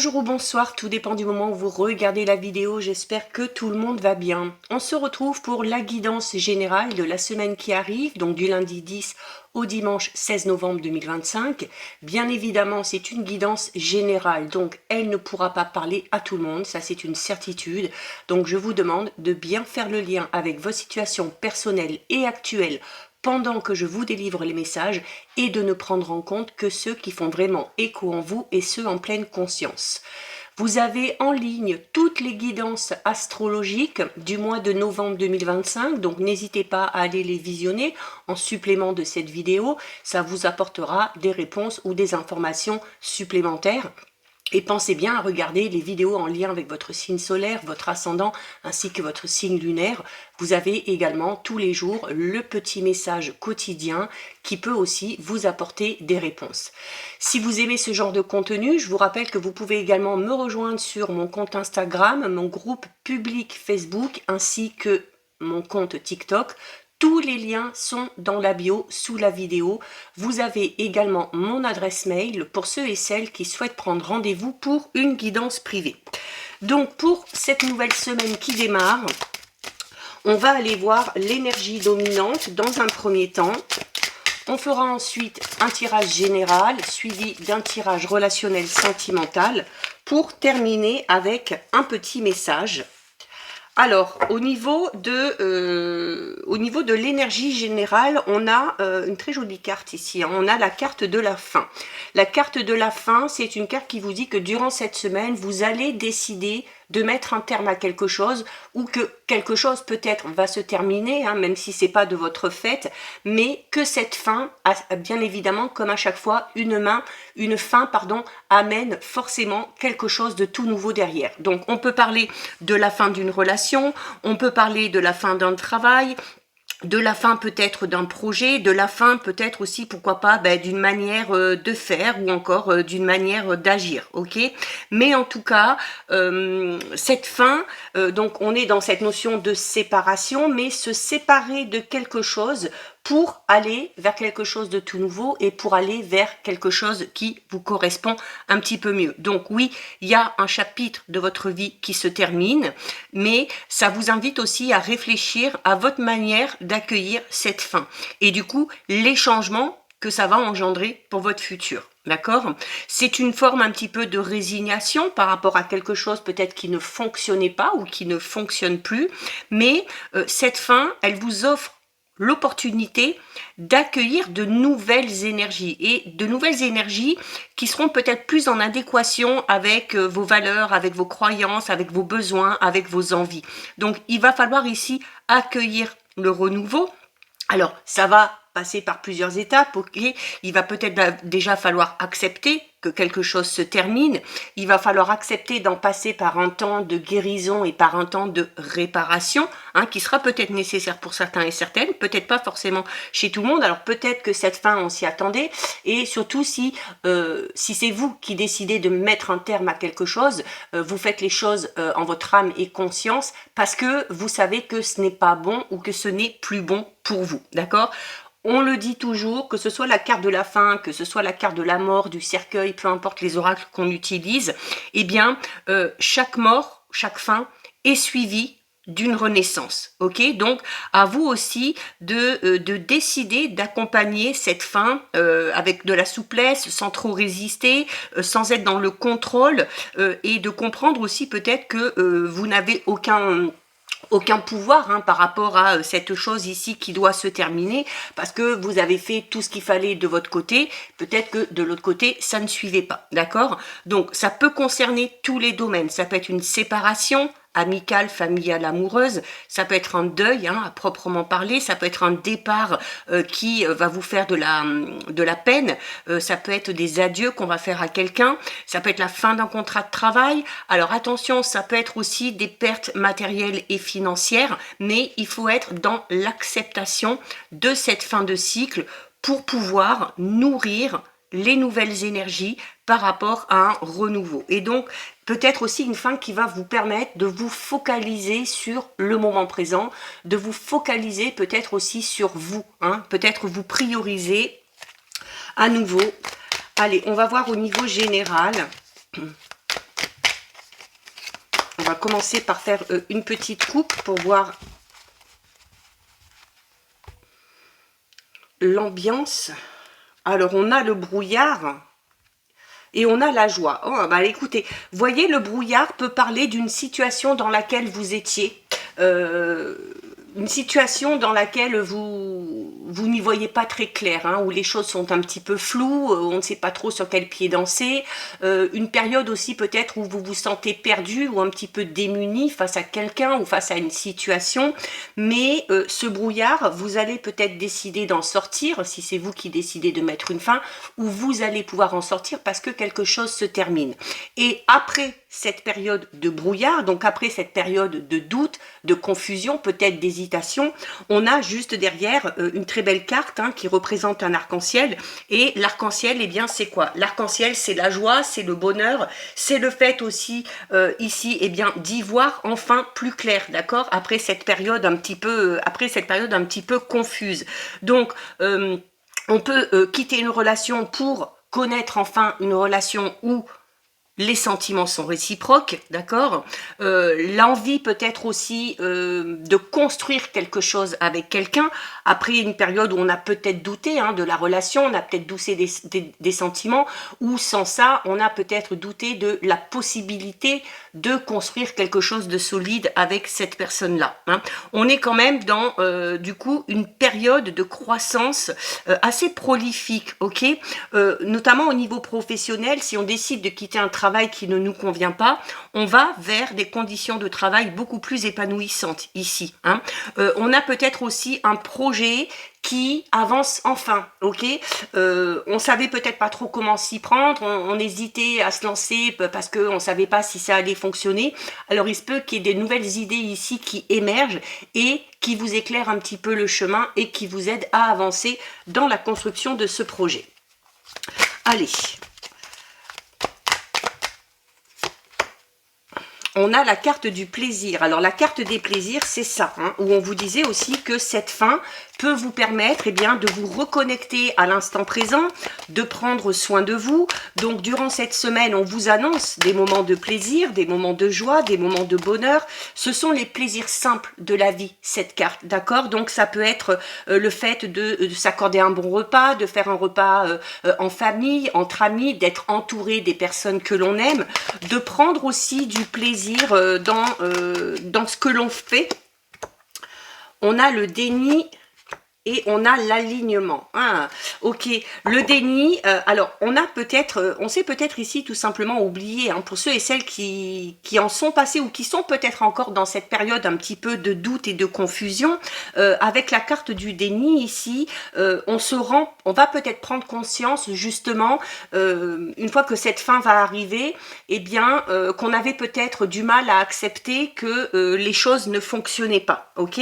Bonjour ou bonsoir, tout dépend du moment où vous regardez la vidéo, j'espère que tout le monde va bien. On se retrouve pour la guidance générale de la semaine qui arrive, donc du lundi 10 au dimanche 16 novembre 2025. Bien évidemment, c'est une guidance générale, donc elle ne pourra pas parler à tout le monde, ça c'est une certitude. Donc je vous demande de bien faire le lien avec vos situations personnelles et actuelles pendant que je vous délivre les messages et de ne prendre en compte que ceux qui font vraiment écho en vous et ceux en pleine conscience. Vous avez en ligne toutes les guidances astrologiques du mois de novembre 2025, donc n'hésitez pas à aller les visionner en supplément de cette vidéo, ça vous apportera des réponses ou des informations supplémentaires. Et pensez bien à regarder les vidéos en lien avec votre signe solaire, votre ascendant, ainsi que votre signe lunaire. Vous avez également tous les jours le petit message quotidien qui peut aussi vous apporter des réponses. Si vous aimez ce genre de contenu, je vous rappelle que vous pouvez également me rejoindre sur mon compte Instagram, mon groupe public Facebook, ainsi que mon compte TikTok. Tous les liens sont dans la bio sous la vidéo. Vous avez également mon adresse mail pour ceux et celles qui souhaitent prendre rendez-vous pour une guidance privée. Donc pour cette nouvelle semaine qui démarre, on va aller voir l'énergie dominante dans un premier temps. On fera ensuite un tirage général suivi d'un tirage relationnel sentimental pour terminer avec un petit message. Alors, au niveau de l'énergie générale, on a une très jolie carte ici. Hein. On a la carte de la fin. La carte de la fin, c'est une carte qui vous dit que durant cette semaine, vous allez décider de mettre un terme à quelque chose ou que quelque chose peut-être va se terminer, hein, même si c'est pas de votre fait, mais que cette fin, bien évidemment, comme à chaque fois, une fin, amène forcément quelque chose de tout nouveau derrière. Donc, on peut parler de la fin d'une relation, on peut parler de la fin d'un travail, de la fin peut-être d'un projet, de la fin peut-être aussi, pourquoi pas, d'une manière de faire ou encore d'une manière d'agir, ok? Mais en tout cas, cette fin, donc on est dans cette notion de séparation, mais se séparer de quelque chose pour aller vers quelque chose de tout nouveau et pour aller vers quelque chose qui vous correspond un petit peu mieux. Donc oui, il y a un chapitre de votre vie qui se termine, mais ça vous invite aussi à réfléchir à votre manière d'accueillir cette fin. Et du coup, les changements que ça va engendrer pour votre futur. D'accord? C'est une forme un petit peu de résignation par rapport à quelque chose peut-être qui ne fonctionnait pas ou qui ne fonctionne plus, mais cette fin, elle vous offre l'opportunité d'accueillir de nouvelles énergies et de nouvelles énergies qui seront peut-être plus en adéquation avec vos valeurs, avec vos croyances, avec vos besoins, avec vos envies. Donc, il va falloir ici accueillir le renouveau. Alors, ça va passer par plusieurs étapes, ok. Il va peut-être déjà falloir accepter que quelque chose se termine. Il va falloir accepter d'en passer par un temps de guérison et par un temps de réparation, hein, qui sera peut-être nécessaire pour certains et certaines, peut-être pas forcément chez tout le monde. Alors peut-être que cette fin, on s'y attendait, et surtout si c'est vous qui décidez de mettre un terme à quelque chose, vous faites les choses en votre âme et conscience, parce que vous savez que ce n'est pas bon ou que ce n'est plus bon pour vous, d'accord? On le dit toujours, que ce soit la carte de la fin, que ce soit la carte de la mort, du cercueil, peu importe les oracles qu'on utilise, eh bien, chaque mort, chaque fin est suivie d'une renaissance, ok? Donc, à vous aussi de décider d'accompagner cette fin avec de la souplesse, sans trop résister, sans être dans le contrôle, et de comprendre aussi peut-être que vous n'avez aucun pouvoir, hein, par rapport à cette chose ici qui doit se terminer, parce que vous avez fait tout ce qu'il fallait de votre côté, peut-être que de l'autre côté, ça ne suivait pas, d'accord? Donc, ça peut concerner tous les domaines, ça peut être une séparation amicale, familiale, amoureuse, ça peut être un deuil, hein, à proprement parler, ça peut être un départ qui va vous faire de la peine, ça peut être des adieux qu'on va faire à quelqu'un, ça peut être la fin d'un contrat de travail. Alors attention, ça peut être aussi des pertes matérielles et financières, mais il faut être dans l'acceptation de cette fin de cycle pour pouvoir nourrir les nouvelles énergies par rapport à un renouveau. Et donc, peut-être aussi une fin qui va vous permettre de vous focaliser sur le moment présent, de vous focaliser peut-être aussi sur vous, hein, peut-être vous prioriser à nouveau. Allez, on va voir au niveau général. va commencer par faire une petite coupe pour voir l'ambiance. Alors, on a le brouillard et on a la joie. Oh, bah écoutez, voyez, le brouillard peut parler d'une situation dans laquelle vous étiez. Une situation dans laquelle vous n'y voyez pas très clair, hein, où les choses sont un petit peu floues, on ne sait pas trop sur quel pied danser, une période aussi peut-être où vous vous sentez perdu ou un petit peu démuni face à quelqu'un ou face à une situation, mais ce brouillard, vous allez peut-être décider d'en sortir, si c'est vous qui décidez de mettre une fin, ou vous allez pouvoir en sortir parce que quelque chose se termine. Et après cette période de brouillard, donc après cette période de doute, de confusion, peut-être d'hésitation, on a juste derrière une très belle carte, hein, qui représente un arc-en-ciel. Et l'arc-en-ciel, eh bien, c'est quoi? L'arc-en-ciel, c'est la joie, c'est le bonheur, c'est le fait aussi ici, eh bien, d'y voir enfin plus clair, d'accord? Après cette période un petit peu, confuse. Donc, on peut quitter une relation pour connaître enfin une relation où les sentiments sont réciproques, d'accord? L'envie peut-être aussi de construire quelque chose avec quelqu'un, après une période où on a peut-être douté, hein, de la relation, on a peut-être douté des sentiments, ou sans ça, on a peut-être douté de la possibilité de construire quelque chose de solide avec cette personne-là, hein. On est quand même dans, du coup, une période de croissance assez prolifique, ok? Notamment au niveau professionnel, si on décide de quitter un travail qui ne nous convient pas, on va vers des conditions de travail beaucoup plus épanouissantes ici, hein. On a peut-être aussi un projet qui avance enfin, ok? On savait peut-être pas trop comment s'y prendre, on hésitait à se lancer parce qu'on savait pas si ça allait fonctionner. Alors il se peut qu'il y ait des nouvelles idées ici qui émergent et qui vous éclairent un petit peu le chemin et qui vous aident à avancer dans la construction de ce projet. Allez, on a la carte du plaisir. Alors la carte des plaisirs, c'est ça, hein, où on vous disait aussi que cette fin peut vous permettre, eh bien, de vous reconnecter à l'instant présent, de prendre soin de vous. Donc durant cette semaine, on vous annonce des moments de plaisir, des moments de joie, des moments de bonheur. Ce sont les plaisirs simples de la vie, cette carte, d'accord? Donc ça peut être le fait de s'accorder un bon repas, de faire un repas en famille, entre amis, d'être entouré des personnes que l'on aime, de prendre aussi du plaisir dans ce que l'on fait. On a le déni et on a l'alignement. Ah, ok, le déni, alors on s'est peut-être ici tout simplement oublié, hein, pour ceux et celles qui en sont passés ou qui sont peut-être encore dans cette période un petit peu de doute et de confusion, avec la carte du déni ici, on va peut-être prendre conscience justement, une fois que cette fin va arriver, eh bien, qu'on avait peut-être du mal à accepter que les choses ne fonctionnaient pas, ok?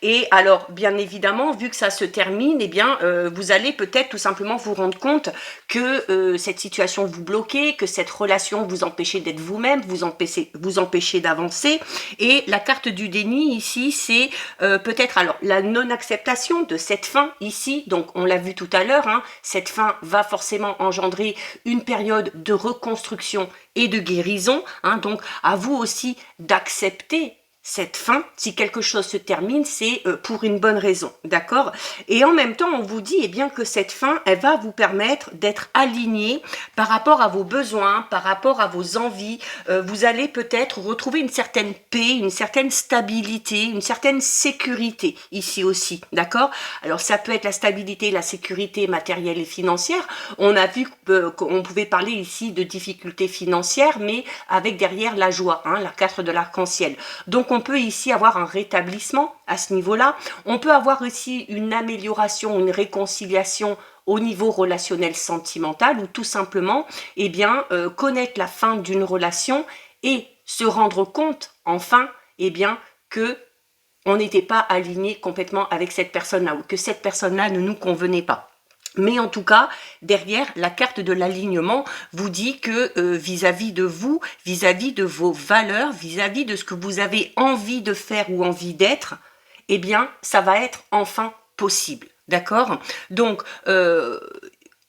Et alors, bien évidemment, vu que ça se termine, eh bien, vous allez peut-être tout simplement vous rendre compte que cette situation vous bloquait, que cette relation vous empêchait d'être vous-même, vous empêchez d'avancer. Et la carte du déni ici, c'est peut-être alors la non-acceptation de cette fin ici. Donc, on l'a vu tout à l'heure, hein, cette fin va forcément engendrer une période de reconstruction et de guérison, hein, donc à vous aussi d'accepter cette fin. Si quelque chose se termine, c'est pour une bonne raison, d'accord? Et en même temps, on vous dit, eh bien, que cette fin, elle va vous permettre d'être aligné par rapport à vos besoins, par rapport à vos envies. Vous allez peut-être retrouver une certaine paix, une certaine stabilité, une certaine sécurité ici aussi, d'accord? Alors, ça peut être la stabilité, la sécurité matérielle et financière. On a vu qu'on pouvait parler ici de difficultés financières, mais avec derrière la joie, hein, la carte de l'arc-en-ciel. Donc, on peut ici avoir un rétablissement à ce niveau-là. On peut avoir ici une amélioration, une réconciliation au niveau relationnel sentimental ou tout simplement, eh bien, connaître la fin d'une relation et se rendre compte, enfin, eh bien, que on n'était pas aligné complètement avec cette personne-là ou que cette personne-là ne nous convenait pas. Mais en tout cas, derrière, la carte de l'alignement vous dit que vis-à-vis de vous, vis-à-vis de vos valeurs, vis-à-vis de ce que vous avez envie de faire ou envie d'être, eh bien, ça va être enfin possible. D'accord? Donc,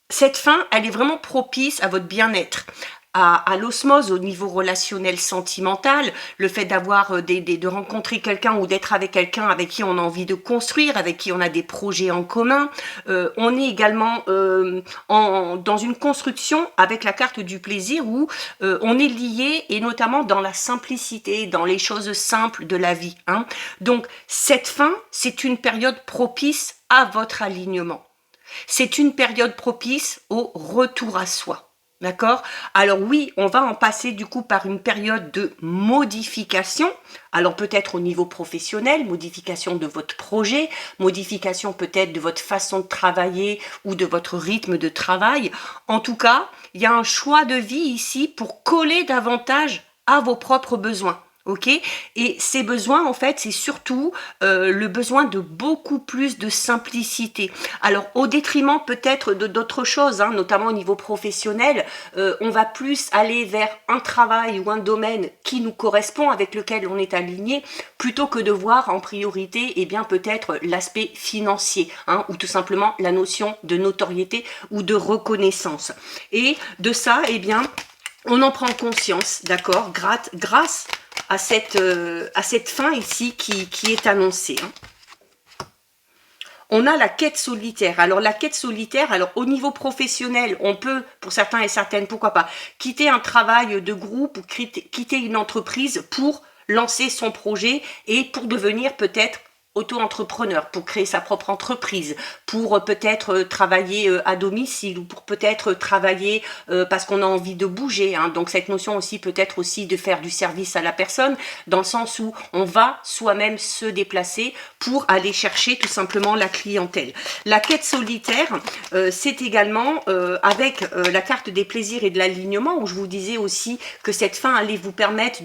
cette fin, elle est vraiment propice à votre bien-être, à l'osmose au niveau relationnel sentimental, le fait d'avoir de rencontrer quelqu'un ou d'être avec quelqu'un avec qui on a envie de construire, avec qui on a des projets en commun. On est également dans une construction avec la carte du plaisir où on est lié, et notamment dans la simplicité, dans les choses simples de la vie, hein. Donc cette fin, c'est une période propice à votre alignement. C'est une période propice au retour à soi. D'accord? Alors oui, on va en passer du coup par une période de modification. Alors peut-être au niveau professionnel, modification de votre projet, modification peut-être de votre façon de travailler ou de votre rythme de travail. En tout cas, il y a un choix de vie ici pour coller davantage à vos propres besoins. Ok? Et ces besoins, en fait, c'est surtout le besoin de beaucoup plus de simplicité. Alors, au détriment peut-être de d'autres choses, hein, notamment au niveau professionnel, on va plus aller vers un travail ou un domaine qui nous correspond, avec lequel on est aligné, plutôt que de voir en priorité, eh bien, peut-être l'aspect financier, hein, ou tout simplement la notion de notoriété ou de reconnaissance. Et de ça, eh bien, on en prend conscience, d'accord, grâce à cette fin ici qui est annoncée, hein. On a la quête solitaire. Alors la quête solitaire, alors au niveau professionnel, on peut, pour certains et certaines, pourquoi pas, quitter un travail de groupe ou quitter une entreprise pour lancer son projet et pour devenir peut-être auto-entrepreneur, pour créer sa propre entreprise, pour peut-être travailler à domicile, ou pour peut-être travailler parce qu'on a envie de bouger, hein. Donc cette notion aussi peut-être aussi de faire du service à la personne, dans le sens où on va soi-même se déplacer pour aller chercher tout simplement la clientèle. La quête solitaire, c'est également avec la carte des plaisirs et de l'alignement, où je vous disais aussi que cette fin allait vous permettre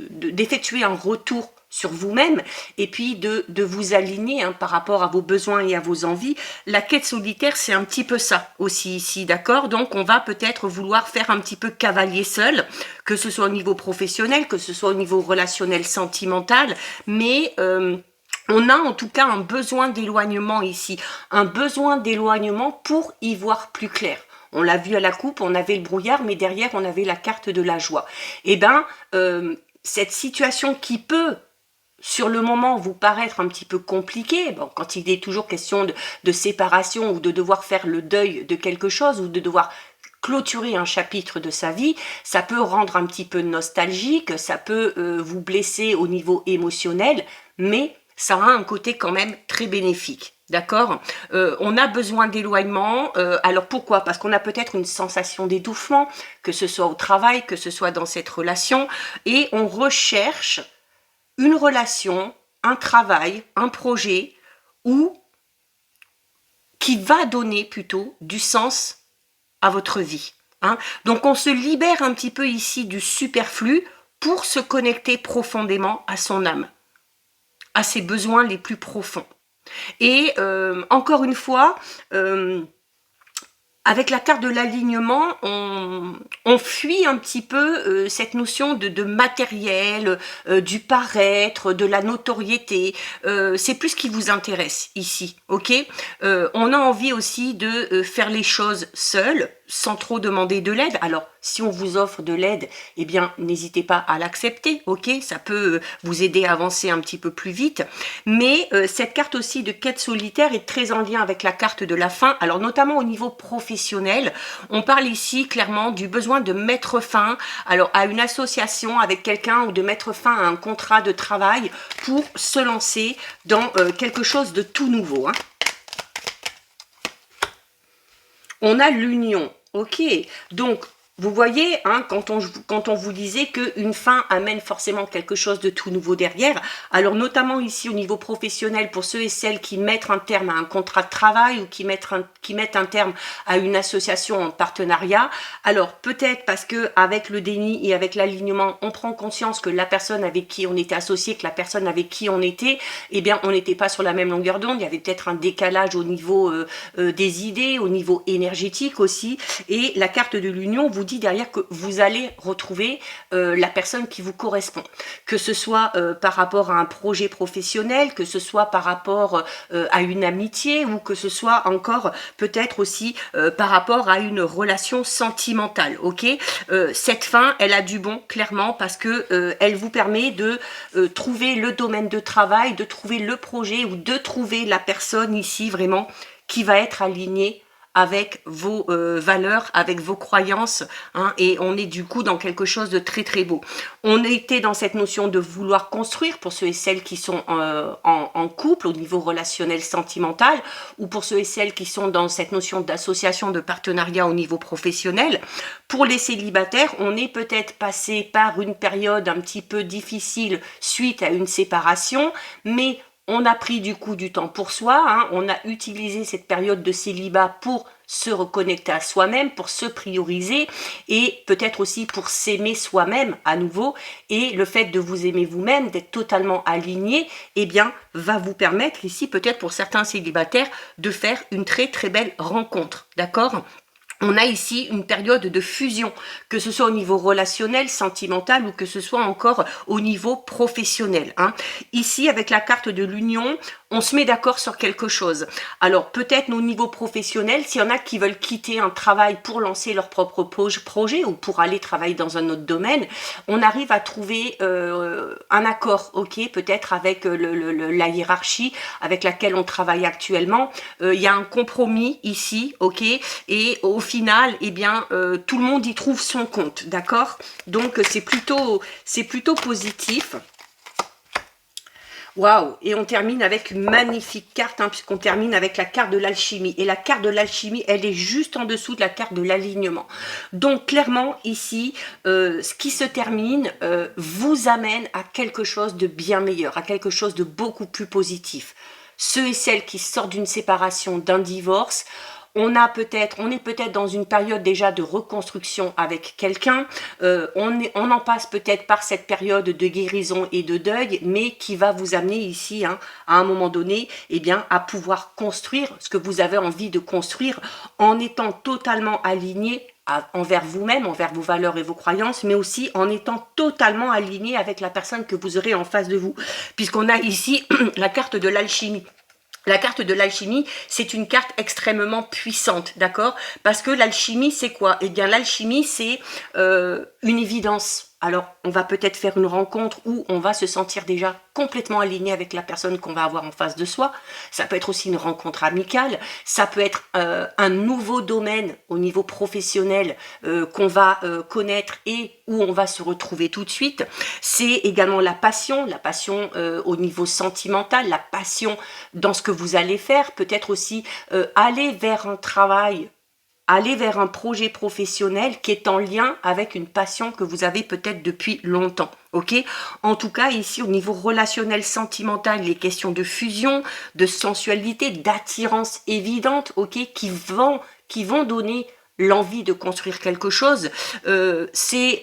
d'effectuer un retour sur vous-même, et puis de vous aligner, hein, par rapport à vos besoins et à vos envies. La quête solitaire, c'est un petit peu ça aussi ici, d'accord? Donc on va peut-être vouloir faire un petit peu cavalier seul, que ce soit au niveau professionnel, que ce soit au niveau relationnel, sentimental, mais on a en tout cas un besoin d'éloignement ici, un besoin d'éloignement pour y voir plus clair. On l'a vu à la coupe, on avait le brouillard, mais derrière on avait la carte de la joie. Eh bien, cette situation qui peut sur le moment vous paraître un petit peu compliqué, bon, quand il est toujours question de séparation ou de devoir faire le deuil de quelque chose ou de devoir clôturer un chapitre de sa vie, ça peut rendre un petit peu nostalgique, ça peut vous blesser au niveau émotionnel, mais ça a un côté quand même très bénéfique. D'accord? On a besoin d'éloignement. Alors pourquoi? Parce qu'on a peut-être une sensation d'étouffement, que ce soit au travail, que ce soit dans cette relation, et on recherche une relation, un travail, un projet qui va donner plutôt du sens à votre vie, hein. Donc on se libère un petit peu ici du superflu pour se connecter profondément à son âme, à ses besoins les plus profonds. Et encore une fois, avec la carte de l'alignement, on fuit un petit peu cette notion de matériel, du paraître, de la notoriété. C'est plus ce qui vous intéresse ici, ok? On a envie aussi de faire les choses seul, sans trop demander de l'aide. Alors, si on vous offre de l'aide, eh bien, n'hésitez pas à l'accepter, ok? Ça peut vous aider à avancer un petit peu plus vite. Mais cette carte aussi de quête solitaire est très en lien avec la carte de la fin. Alors, notamment au niveau professionnel, on parle ici clairement du besoin de mettre fin à une association avec quelqu'un ou de mettre fin à un contrat de travail pour se lancer dans quelque chose de tout nouveau, hein. On a l'union, ok, donc vous voyez, hein, quand on vous disait qu'une fin amène forcément quelque chose de tout nouveau derrière, alors notamment ici au niveau professionnel, pour ceux et celles qui mettent un terme à un contrat de travail ou qui mettent un terme à une association en partenariat, alors peut-être parce que avec le déni et avec l'alignement, on prend conscience que la personne avec qui on était associé, que la personne avec qui on était, eh bien on n'était pas sur la même longueur d'onde, il y avait peut-être un décalage au niveau des idées, au niveau énergétique aussi, et la carte de l'union vous vous dit derrière que vous allez retrouver la personne qui vous correspond. Que ce soit par rapport à un projet professionnel, que ce soit par rapport à une amitié, ou que ce soit encore peut-être aussi par rapport à une relation sentimentale, ok. Cette fin, elle a du bon, clairement, parce que elle vous permet de trouver le domaine de travail, de trouver le projet, ou de trouver la personne ici vraiment qui va être alignée avec vos valeurs, avec vos croyances, hein, et on est du coup dans quelque chose de très très beau. On était dans cette notion de vouloir construire pour ceux et celles qui sont en couple au niveau relationnel sentimental, ou pour ceux et celles qui sont dans cette notion d'association, de partenariat au niveau professionnel. Pour les célibataires, on est peut-être passé par une période un petit peu difficile suite à une séparation, mais on a pris du coup du temps pour soi, hein, on a utilisé cette période de célibat pour se reconnecter à soi-même, pour se prioriser et peut-être aussi pour s'aimer soi-même à nouveau. Et le fait de vous aimer vous-même, d'être totalement aligné, eh bien, va vous permettre ici, peut-être pour certains célibataires, de faire une très très belle rencontre, d'accord ? On a ici une période de fusion, que ce soit au niveau relationnel, sentimental, ou que ce soit encore au niveau professionnel, hein. Ici, avec la carte de l'union, on se met d'accord sur quelque chose. Alors, peut-être au niveau professionnel, s'il y en a qui veulent quitter un travail pour lancer leur propre projet, ou pour aller travailler dans un autre domaine, on arrive à trouver un accord, ok, peut-être avec la hiérarchie avec laquelle on travaille actuellement. Il y a un compromis ici, ok, et au final, eh bien, tout le monde y trouve son compte, d'accord? Donc, c'est plutôt positif. Waouh! Et on termine avec une magnifique carte, hein, puisqu'on termine avec la carte de l'alchimie. Et la carte de l'alchimie, elle est juste en dessous de la carte de l'alignement. Donc, clairement, ici, ce qui se termine vous amène à quelque chose de bien meilleur, à quelque chose de beaucoup plus positif. Ceux et celles qui sortent d'une séparation, d'un divorce, on est peut-être dans une période déjà de reconstruction avec quelqu'un, on en passe peut-être par cette période de guérison et de deuil, mais qui va vous amener ici, hein, à un moment donné, eh bien, à pouvoir construire ce que vous avez envie de construire en étant totalement aligné envers vous-même, envers vos valeurs et vos croyances, mais aussi en étant totalement aligné avec la personne que vous aurez en face de vous, puisqu'on a ici la carte de l'alchimie. La carte de l'alchimie, c'est une carte extrêmement puissante, d'accord? Parce que l'alchimie, c'est quoi? Eh bien, l'alchimie, c'est une évidence. Alors, on va peut-être faire une rencontre où on va se sentir déjà complètement aligné avec la personne qu'on va avoir en face de soi. Ça peut être aussi une rencontre amicale. Ça peut être un nouveau domaine au niveau professionnel qu'on va connaître et où on va se retrouver tout de suite. C'est également la passion au niveau sentimental, la passion dans ce que vous allez faire. Peut-être aussi aller vers un travail, aller vers un projet professionnel qui est en lien avec une passion que vous avez peut-être depuis longtemps, ok? En tout cas, ici, au niveau relationnel, sentimental, les questions de fusion, de sensualité, d'attirance évidente, ok? Qui vont donner l'envie de construire quelque chose, c'est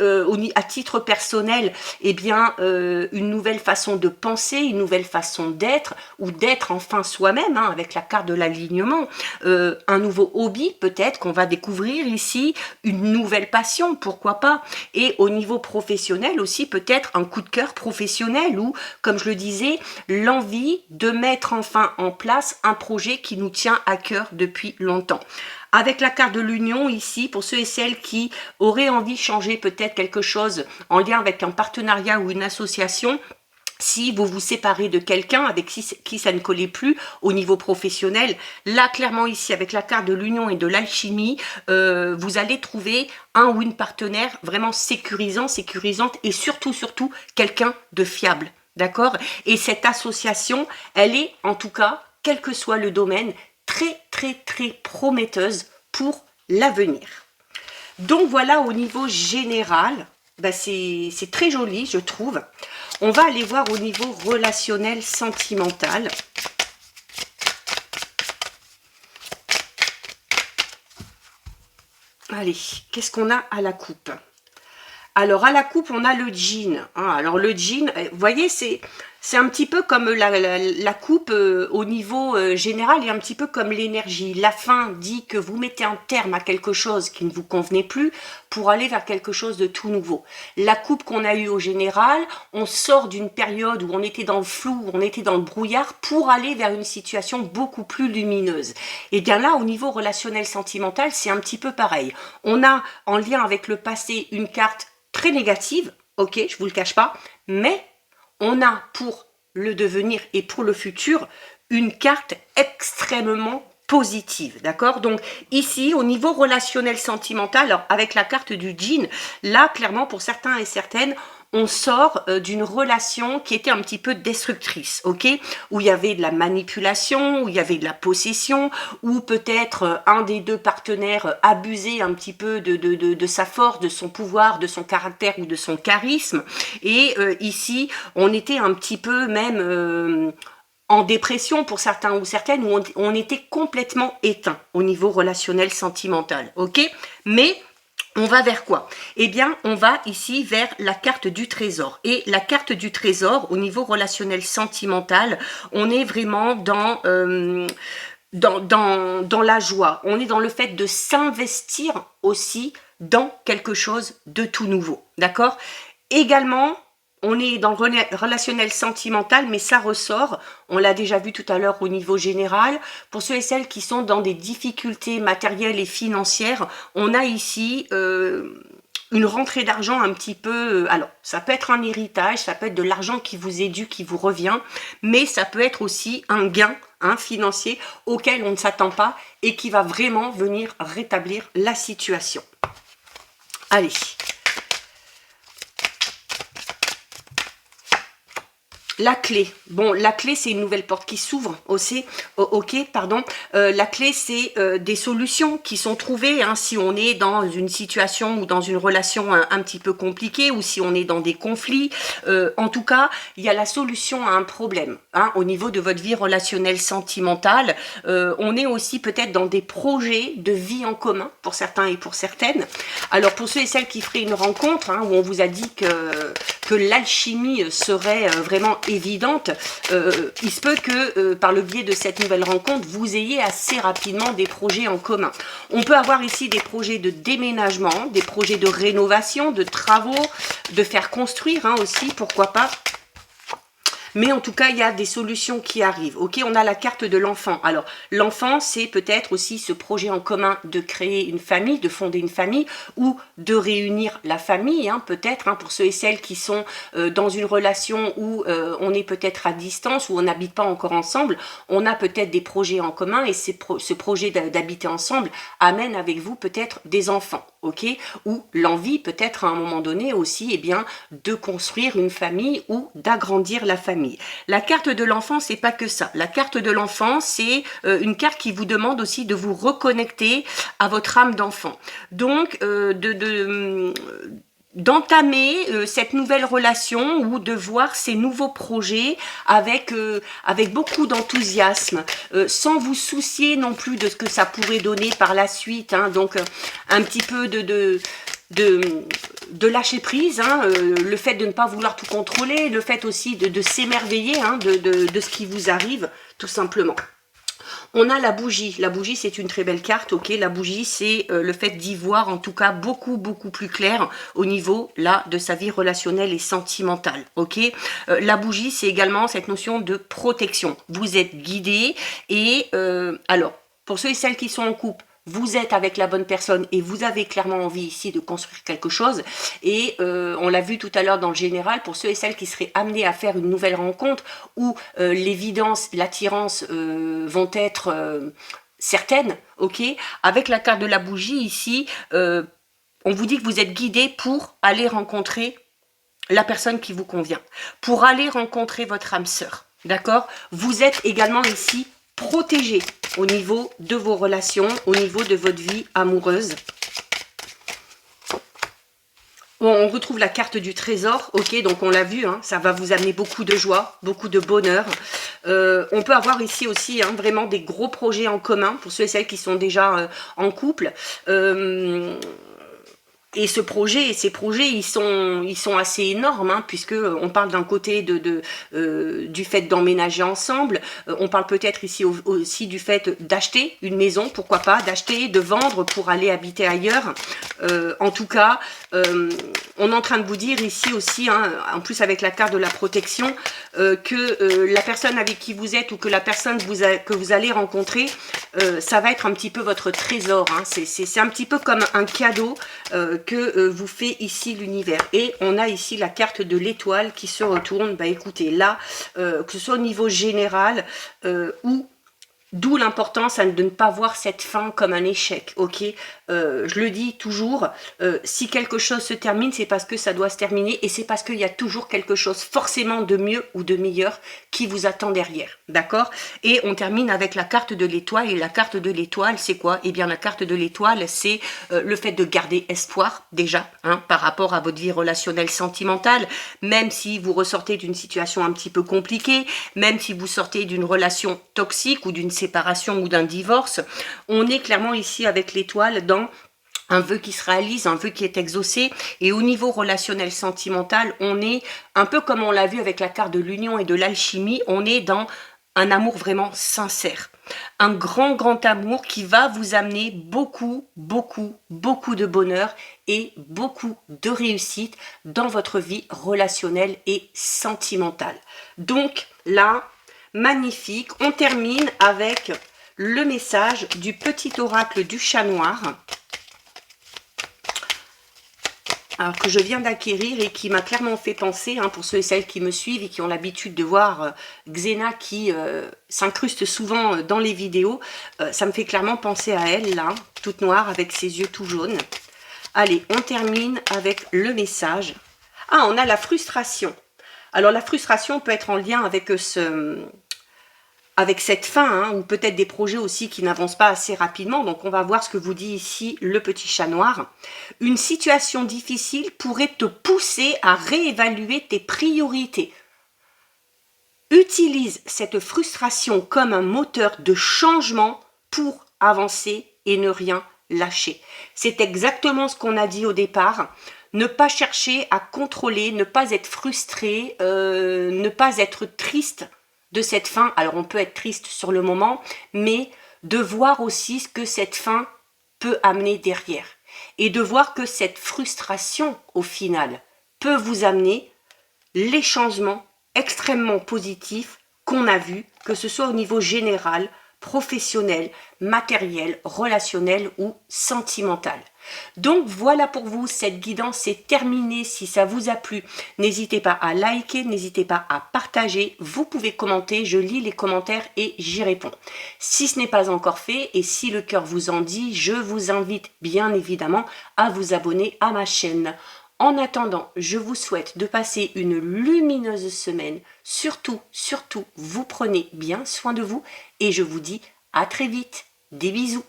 à titre personnel, eh bien, une nouvelle façon de penser, une nouvelle façon d'être, ou d'être enfin soi-même, hein, avec la carte de l'alignement, un nouveau hobby peut-être qu'on va découvrir ici, une nouvelle passion, pourquoi pas, et au niveau professionnel aussi peut-être un coup de cœur professionnel, ou, comme je le disais, l'envie de mettre enfin en place un projet qui nous tient à cœur depuis longtemps. Avec la carte de l'union ici, pour ceux et celles qui auraient envie de changer peut-être quelque chose en lien avec un partenariat ou une association, si vous vous séparez de quelqu'un avec qui ça ne collait plus au niveau professionnel, là clairement ici avec la carte de l'union et de l'alchimie, vous allez trouver un ou une partenaire vraiment sécurisante et surtout quelqu'un de fiable, d'accord? Et cette association, elle est en tout cas, quel que soit le domaine, très prometteuse pour l'avenir. Donc voilà, au niveau général, bah c'est très joli, je trouve. On va aller voir au niveau relationnel, sentimental. Allez, qu'est-ce qu'on a à la coupe? Alors, à la coupe, on a le djinn. Hein. Alors, le djinn, vous voyez, c'est C'est un petit peu comme la coupe au niveau général et un petit peu comme l'énergie. La fin dit que vous mettez un terme à quelque chose qui ne vous convenait plus pour aller vers quelque chose de tout nouveau. La coupe qu'on a eue au général, on sort d'une période où on était dans le flou, où on était dans le brouillard pour aller vers une situation beaucoup plus lumineuse. Et bien là, au niveau relationnel sentimental, c'est un petit peu pareil. On a en lien avec le passé une carte très négative, ok, je vous le cache pas, mais on a pour le devenir et pour le futur une carte extrêmement positive, d'accord? Donc ici, au niveau relationnel sentimental, alors avec la carte du djinn, là, clairement, pour certains et certaines, on sort d'une relation qui était un petit peu destructrice, ok? Où il y avait de la manipulation, où il y avait de la possession, où peut-être un des deux partenaires abusait un petit peu de sa force, de son pouvoir, de son caractère ou de son charisme. Et ici, on était un petit peu même en dépression pour certains ou certaines, où on était complètement éteint au niveau relationnel sentimental, ok? Mais on va vers quoi? Eh bien, on va ici vers la carte du trésor. Et la carte du trésor, au niveau relationnel sentimental, on est vraiment dans la joie. On est dans le fait de s'investir aussi dans quelque chose de tout nouveau. D'accord? Également, on est dans le relationnel sentimental, mais ça ressort, on l'a déjà vu tout à l'heure au niveau général, pour ceux et celles qui sont dans des difficultés matérielles et financières, on a ici une rentrée d'argent un petit peu, alors ça peut être un héritage, ça peut être de l'argent qui vous est dû, qui vous revient, mais ça peut être aussi un gain financier auquel on ne s'attend pas et qui va vraiment venir rétablir la situation. Allez. La clé. Bon, la clé, c'est une nouvelle porte qui s'ouvre aussi. Ok, pardon. La clé, c'est des solutions qui sont trouvées si on est dans une situation ou dans une relation un petit peu compliquée ou si on est dans des conflits. En tout cas, il y a la solution à un problème au niveau de votre vie relationnelle sentimentale. On est aussi peut-être dans des projets de vie en commun pour certains et pour certaines. Alors, pour ceux et celles qui feraient une rencontre où on vous a dit que l'alchimie serait vraiment évidente, il se peut que par le biais de cette nouvelle rencontre, vous ayez assez rapidement des projets en commun. On peut avoir ici des projets de déménagement, des projets de rénovation, de travaux, de faire construire aussi, pourquoi pas. Mais en tout cas, il y a des solutions qui arrivent. Ok, on a la carte de l'enfant. Alors, l'enfant, c'est peut-être aussi ce projet en commun de créer une famille, de fonder une famille ou de réunir la famille, peut-être, pour ceux et celles qui sont dans une relation où on est peut-être à distance, où on n'habite pas encore ensemble. On a peut-être des projets en commun et ce projet d'habiter ensemble amène avec vous peut-être des enfants. Ok, ou l'envie peut-être à un moment donné aussi de construire une famille ou d'agrandir la famille. La carte de l'enfant, c'est pas que ça. La carte de l'enfant, c'est une carte qui vous demande aussi de vous reconnecter à votre âme d'enfant. Donc, d'entamer cette nouvelle relation ou de voir ces nouveaux projets avec beaucoup d'enthousiasme, sans vous soucier non plus de ce que ça pourrait donner par la suite. Donc, un petit peu de lâcher prise, le fait de ne pas vouloir tout contrôler, le fait aussi de s'émerveiller de ce qui vous arrive, tout simplement. On a la bougie. La bougie, c'est une très belle carte, ok. La bougie, c'est le fait d'y voir, en tout cas, beaucoup plus clair au niveau, là, de sa vie relationnelle et sentimentale, ok. La bougie, c'est également cette notion de protection. Vous êtes guidé et, alors, pour ceux et celles qui sont en couple, vous êtes avec la bonne personne et vous avez clairement envie ici de construire quelque chose. Et on l'a vu tout à l'heure dans le général, pour ceux et celles qui seraient amenés à faire une nouvelle rencontre où l'évidence, l'attirance vont être certaines, ok. Avec la carte de la bougie ici, on vous dit que vous êtes guidé pour aller rencontrer la personne qui vous convient, pour aller rencontrer votre âme sœur, d'accord. Vous êtes également ici protégé au niveau de vos relations, au niveau de votre vie amoureuse. On retrouve la carte du trésor, ok, donc on l'a vu, ça va vous amener beaucoup de joie, beaucoup de bonheur. On peut avoir ici aussi vraiment des gros projets en commun, pour ceux et celles qui sont déjà en couple. Et ce projet et ces projets, ils sont assez énormes, hein, puisque on parle d'un côté du fait d'emménager ensemble. On parle peut-être ici aussi du fait d'acheter une maison, pourquoi pas, d'acheter, de vendre pour aller habiter ailleurs. En tout cas, on est en train de vous dire ici aussi, hein, en plus avec la carte de la protection, que la personne avec qui vous êtes ou que la personne que vous allez rencontrer, ça va être un petit peu votre trésor. Hein. C'est un petit peu comme un cadeau que vous fait ici l'univers. Et on a ici la carte de l'étoile qui se retourne. Bah écoutez, là, que ce soit au niveau général ou d'où l'importance de ne pas voir cette fin comme un échec, ok. Je le dis toujours, si quelque chose se termine, c'est parce que ça doit se terminer et c'est parce qu'il y a toujours quelque chose forcément de mieux ou de meilleur qui vous attend derrière, d'accord. Et on termine avec la carte de l'étoile. Et la carte de l'étoile, c'est quoi? Eh bien, la carte de l'étoile, c'est le fait de garder espoir, déjà, hein, par rapport à votre vie relationnelle sentimentale, même si vous ressortez d'une situation un petit peu compliquée, même si vous sortez d'une relation toxique ou d'une séparation ou d'un divorce, on est clairement ici avec l'étoile dans un vœu qui se réalise, un vœu qui est exaucé. Et au niveau relationnel sentimental, on est un peu comme on l'a vu avec la carte de l'union et de l'alchimie, on est dans un amour vraiment sincère. Un grand amour qui va vous amener beaucoup de bonheur et beaucoup de réussite dans votre vie relationnelle et sentimentale. Donc là, magnifique. On termine avec le message du petit oracle du chat noir. Alors que je viens d'acquérir et qui m'a clairement fait penser, hein, pour ceux et celles qui me suivent et qui ont l'habitude de voir Xena qui s'incruste souvent dans les vidéos, ça me fait clairement penser à elle, là, toute noire, avec ses yeux tout jaunes. Allez, on termine avec le message. Ah, on a la frustration. Alors la frustration peut être en lien avec avec cette fin, hein, ou peut-être des projets aussi qui n'avancent pas assez rapidement. Donc on va voir ce que vous dit ici le petit chat noir. Une situation difficile pourrait te pousser à réévaluer tes priorités. Utilise cette frustration comme un moteur de changement pour avancer et ne rien lâcher. C'est exactement ce qu'on a dit au départ. Ne pas chercher à contrôler, ne pas être frustré, ne pas être triste de cette fin. Alors on peut être triste sur le moment, mais de voir aussi ce que cette fin peut amener derrière. Et de voir que cette frustration, au final, peut vous amener les changements extrêmement positifs qu'on a vus, que ce soit au niveau général, professionnel, matériel, relationnel ou sentimental. Donc voilà pour vous, cette guidance est terminée. Si ça vous a plu, n'hésitez pas à liker, n'hésitez pas à partager, vous pouvez commenter, je lis les commentaires et j'y réponds. Si ce n'est pas encore fait et si le cœur vous en dit, je vous invite bien évidemment à vous abonner à ma chaîne. En attendant, je vous souhaite de passer une lumineuse semaine. Surtout, vous prenez bien soin de vous et je vous dis à très vite. Des bisous.